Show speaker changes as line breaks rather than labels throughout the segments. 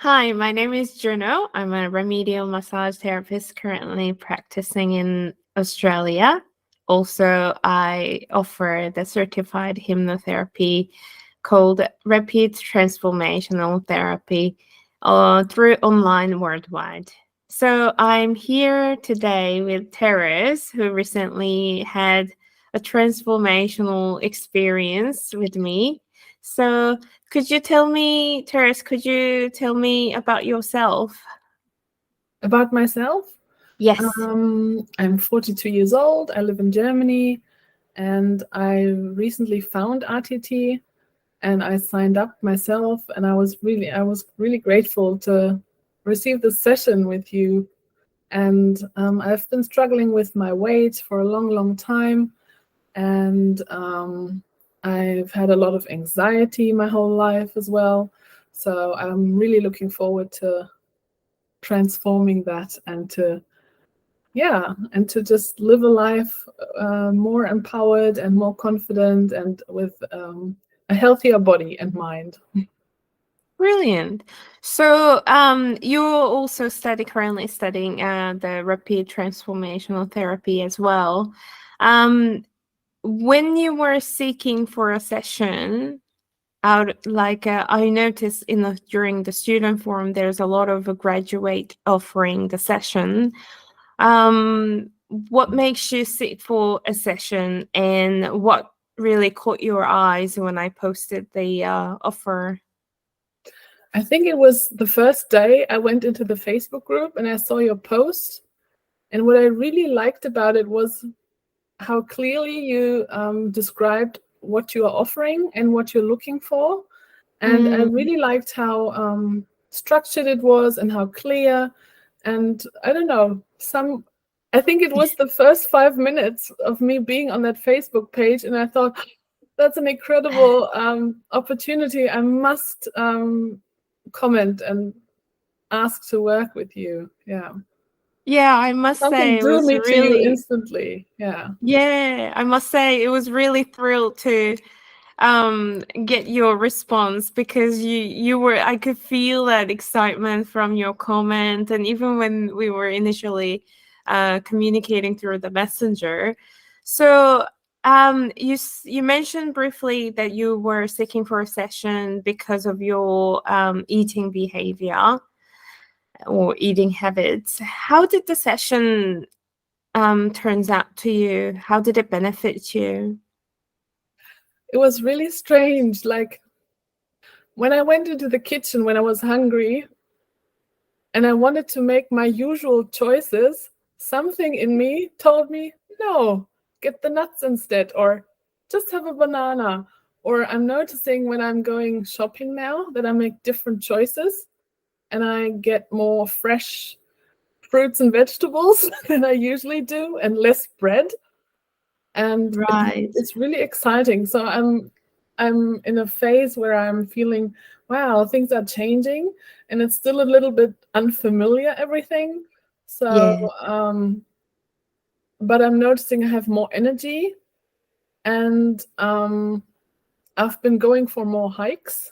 Hi, my name is Juno. I'm a remedial massage therapist currently practicing in Australia. Also, I offer the certified hypnotherapy called Rapid Transformational Therapy through online worldwide. So I'm here today with Therese, who recently had a transformational experience with me. So Therese, could you tell me about yourself?
About myself,
Yes.
I'm 42 years old. I live in Germany, and I recently found RTT, and I signed up myself. And I was really grateful to receive this session with you. And I've been struggling with my weight for a long, long time, and I've had a lot of anxiety my whole life as well. So I'm really looking forward to transforming that and to just live a life more empowered and more confident and with a healthier body and mind.
Brilliant. So you're also currently studying the rapid transformational therapy as well. Um, when you were seeking for a session, I noticed during the student forum, there's a lot of a graduate offering the session. What makes you sit for a session, and what really caught your eyes when I posted the offer?
I think it was the first day I went into the Facebook group and I saw your post. And what I really liked about it was how clearly you described what you are offering and what you're looking for. And I
Mm,
really liked how structured it was and how clear. And I don't know, I think it was the first 5 minutes of me being on that Facebook page, and I thought, that's an incredible opportunity. I must comment and ask to work with you. Yeah.
yeah, I must
Something
say it
drew
was
me to you
really,
instantly. Yeah.
yeah, I must say it was really thrilled to get your response, because I could feel that excitement from your comment, and even when we were initially communicating through the messenger. So you mentioned briefly that you were seeking for a session because of your eating behavior or eating habits. How did the session turns out to you? How did it benefit you?
It was really strange. Like when I went into the kitchen when I was hungry and I wanted to make my usual choices, something in me told me, no, get the nuts instead, or just have a banana. Or I'm noticing when I'm going shopping now that I make different choices and I get more fresh fruits and vegetables than I usually do and less bread. And
Right.
it's really exciting. So I'm in a phase where I'm feeling, wow, things are changing, and it's still a little bit unfamiliar, everything. So
Yeah.
but I'm noticing I have more energy, and I've been going for more hikes,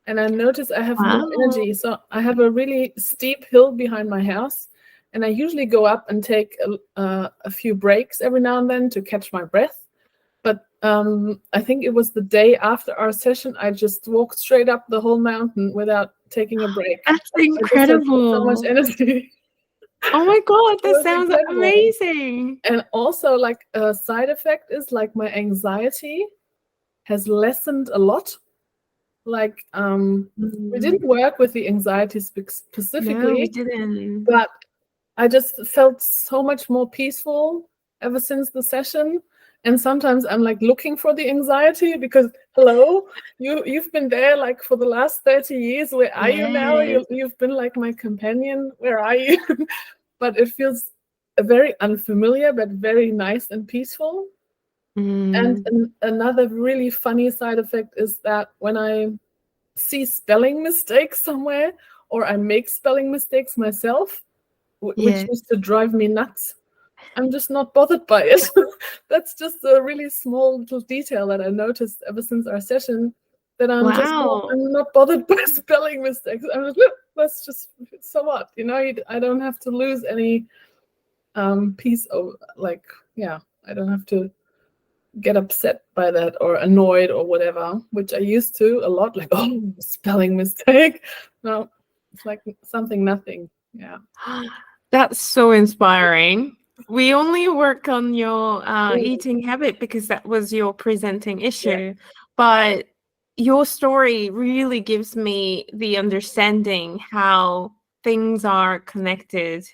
and I notice I have more
Wow.
energy. So I have a really steep hill behind my house, and I usually go up and take a few breaks every now and then to catch my breath. But I think it was the day after our session, I just walked straight up the whole mountain without taking a break.
That's
I just had so much
incredible.
energy.
Oh my God,
It
that
was
sounds
incredible.
amazing.
And also, like a side effect is like my anxiety has lessened a lot. Like we
Mm.
didn't work with the anxiety
No, we
specifically,
didn't.
but I just felt so much more peaceful ever since the session. And sometimes I'm like looking for the anxiety because, hello, you've been there like for the last 30 years. Where are you now?
Yes.
You've been like my companion. Where are you? But it feels very unfamiliar, but very nice and peaceful. And
Mm.
another really funny side effect is that when I see spelling mistakes somewhere, or I make spelling mistakes myself, which
Yeah.
used to drive me nuts, I'm just not bothered by it. That's just a really small little detail that I noticed ever since our session. that I'm just not,
Wow.
I'm not bothered by spelling mistakes. I'm just, that's just, so what, I don't have to lose any piece of, like, I don't have to get upset by that or annoyed or whatever, which I used to a lot, like, oh, spelling mistake. No, it's like something, nothing. Yeah.
That's so inspiring. We only work on your eating habit because that was your presenting issue. But your story really gives me the understanding how things are connected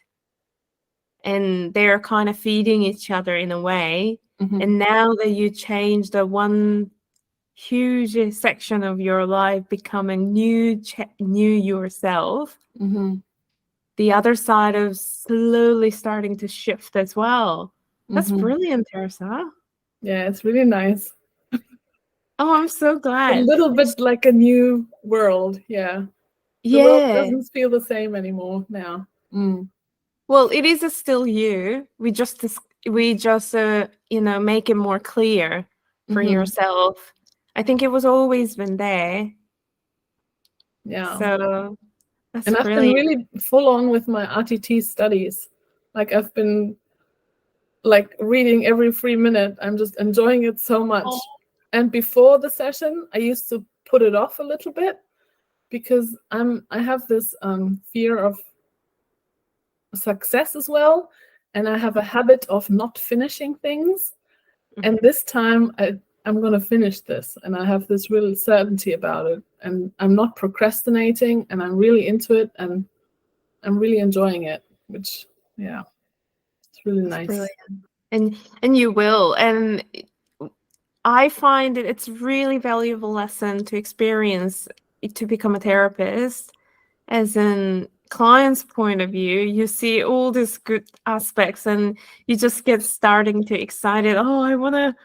and they're kind of feeding each other in a way.
Mm-hmm.
And now that you change the one huge section of your life, becoming new yourself,
Mm-hmm.
the other side of slowly starting to shift as well. That's
Mm-hmm.
brilliant, Theresa.
Yeah, it's really nice.
Oh, I'm so
A
glad.
little bit like a new world. Yeah. The world
Yeah.
doesn't feel the same anymore now. Mm.
Well, it is a still you. We just make it more clear for
Mm-hmm.
yourself. I think it was always been there.
Yeah.
So that's
And I've been
brilliant.
really full on with my RTT studies. Like, I've been like reading every free minute. I'm just enjoying it so much.
Oh.
And before the session, I used to put it off a little bit because I have this fear of success as well, and I have a habit of not finishing things. And this time I'm going to finish this, and I have this real certainty about it, and I'm not procrastinating, and I'm really into it, and I'm really enjoying it, which, yeah, it's really
That's
nice.
brilliant. And you will. And I find it's really valuable lesson to experience to become a therapist. As in client's point of view, you see all these good aspects and you just get starting to excited. Oh, I wanna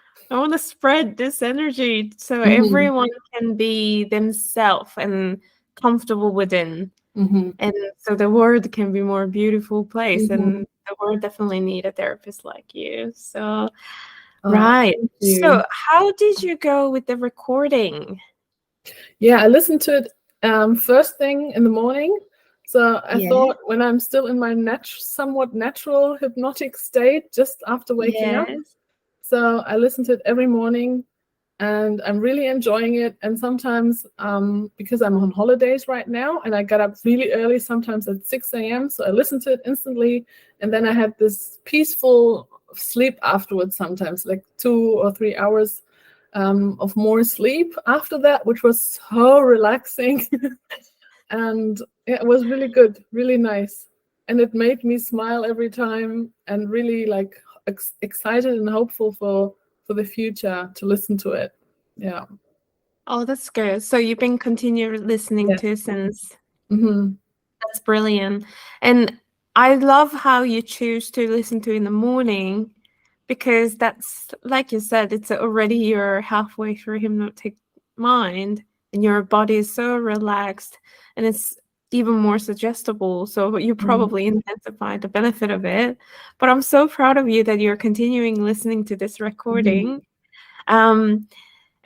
spread this energy so everyone can be themselves and comfortable within. And so the world can be more beautiful place, and the world definitely need a therapist like you. So right.
Thank you.
So how did you go with the recording?
Yeah, I listened to it first thing in the morning. So I thought, when I'm still in my somewhat natural hypnotic state, just after waking up.
Yes.
So I listen to it every morning, and I'm really enjoying it. And sometimes, because I'm on holidays right now, and I got up really early, sometimes at 6 a.m., so I listen to it instantly. And then I had this peaceful sleep afterwards, sometimes like 2 or 3 hours of more sleep after that, which was so relaxing. And it was really good, really nice. And it made me smile every time, and really like excited and hopeful for the future to listen to it. Yeah.
Oh, that's good. So you've been continuing listening to since.
Mm-hmm.
That's brilliant. And I love how you choose to listen to in the morning, because that's, like you said, it's already you're halfway through hypnotic mind and your body is so relaxed and it's even more suggestible. So you probably intensify the benefit of it. But I'm so proud of you that you're continuing listening to this recording. And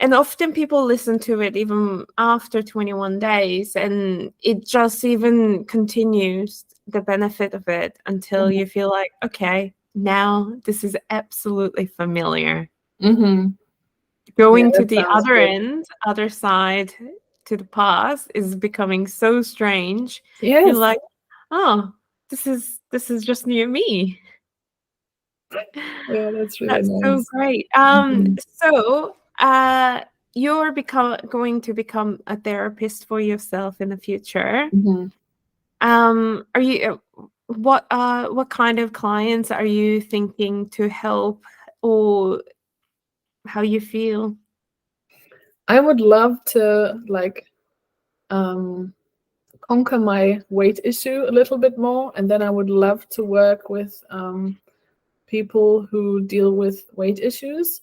often people listen to it even after 21 days, and it just even continues the benefit of it until you feel like, okay, now this is absolutely familiar.
Mm-hmm.
Going to
that
the
sounds
other
good.
end, other side, to the past is becoming so strange.
Yes.
You're like, oh, this is just new me.
Yeah, that's really
That's so
nice.
great. So you're going to become a therapist for yourself in the future. Are you what kind of clients are you thinking to help, or how you feel?
I would love to conquer my weight issue a little bit more, and then I would love to work with people who deal with weight issues.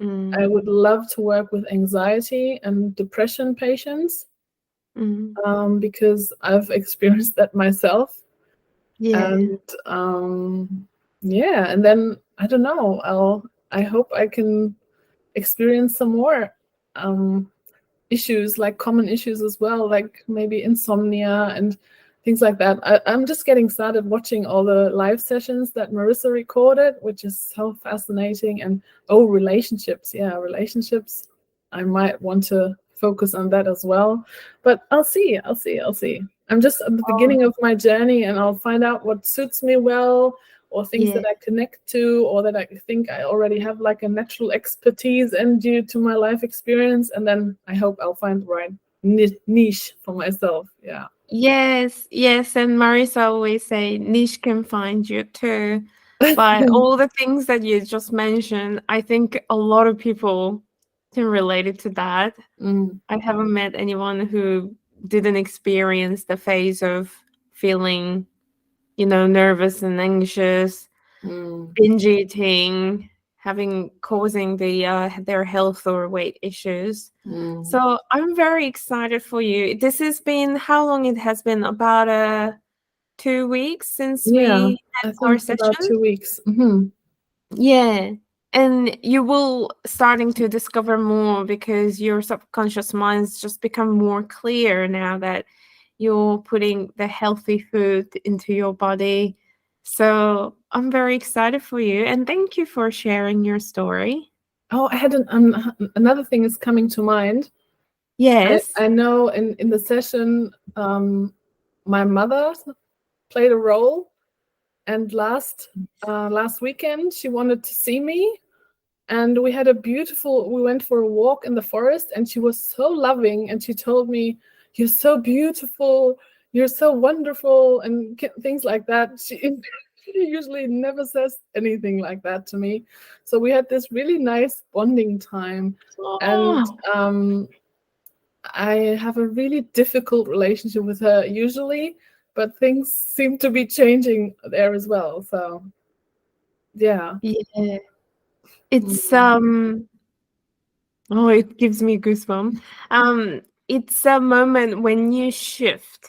I would love to work with anxiety and depression patients, because I've experienced that myself.
Yeah.
And and then I don't know, I hope I can experience some more issues, like common issues as well, like maybe insomnia and things like that. I'm just getting started watching all the live sessions that Marissa recorded, which is so fascinating. And relationships. Yeah, relationships. I might want to focus on that as well. But I'll see. I'm just at the beginning of my journey, and I'll find out what suits me well, or things that I connect to, or that I think I already have like a natural expertise and due to my life experience. And then I hope I'll find the right niche for myself. Yeah.
Yes, and Marisa always say niche can find you too. But all the things that you just mentioned, I think a lot of people can relate it to that. I haven't met anyone who didn't experience the phase of feeling, nervous and anxious, binge eating, causing their health or weight issues. So I'm very excited for you. This has been how long it has been? About 2 weeks since we
I
had our
think about
session.
2 weeks.
Yeah. And you will starting to discover more because your subconscious mind's just become more clear now that you're putting the healthy food into your body. So I'm very excited for you. And thank you for sharing your story.
Oh, I had another thing is coming to mind.
Yes.
I know in the session, my mother played a role, and last weekend she wanted to see me, and we went for a walk in the forest, and she was so loving, and she told me, "You're so beautiful, you're so wonderful," and things like that. She usually never says anything like that to me. So we had this really nice bonding time. And I have a really difficult relationship with her usually, but things seem to be changing there as well. So yeah.
It's it gives me goosebumps. It's a moment when you shift.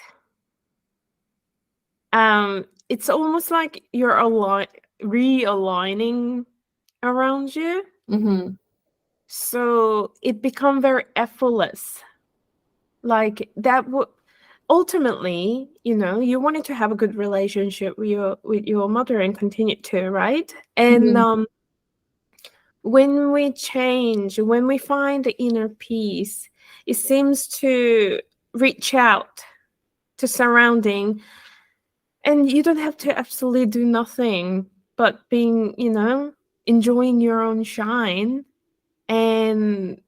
It's almost like you're realigning around you. So it become very effortless. Like that would ultimately, you wanted to have a good relationship with your mother and continue to, right? And when we change, when we find the inner peace, it seems to reach out to surrounding, and you don't have to absolutely do nothing but being, enjoying your own shine, and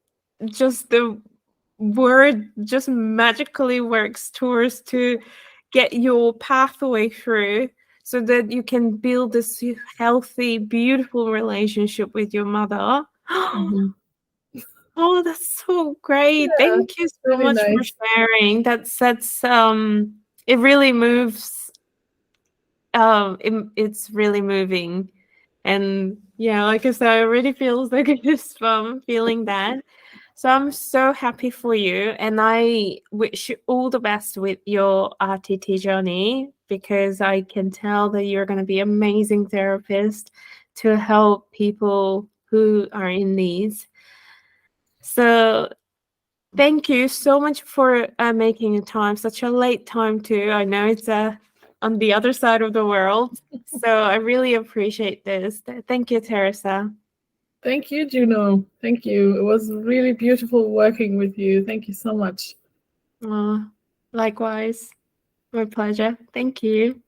just the word just magically works towards to get your pathway through so that you can build this healthy, beautiful relationship with your mother. Oh, that's so great.
Yeah,
Thank you so
really
much for
nice.
sharing. That's it really moves. It's really moving. And yeah, like I said, I already feels like goosebumps feeling that. So I'm so happy for you, and I wish you all the best with your RTT journey, because I can tell that you're going to be an amazing therapist to help people who are in needs. So thank you so much for making a time, such a late time too. I know it's on the other side of the world. So I really appreciate this. Thank you, Theresa.
Thank you, Juno. Thank you. It was really beautiful working with you. Thank you so much.
Likewise. My pleasure. Thank you.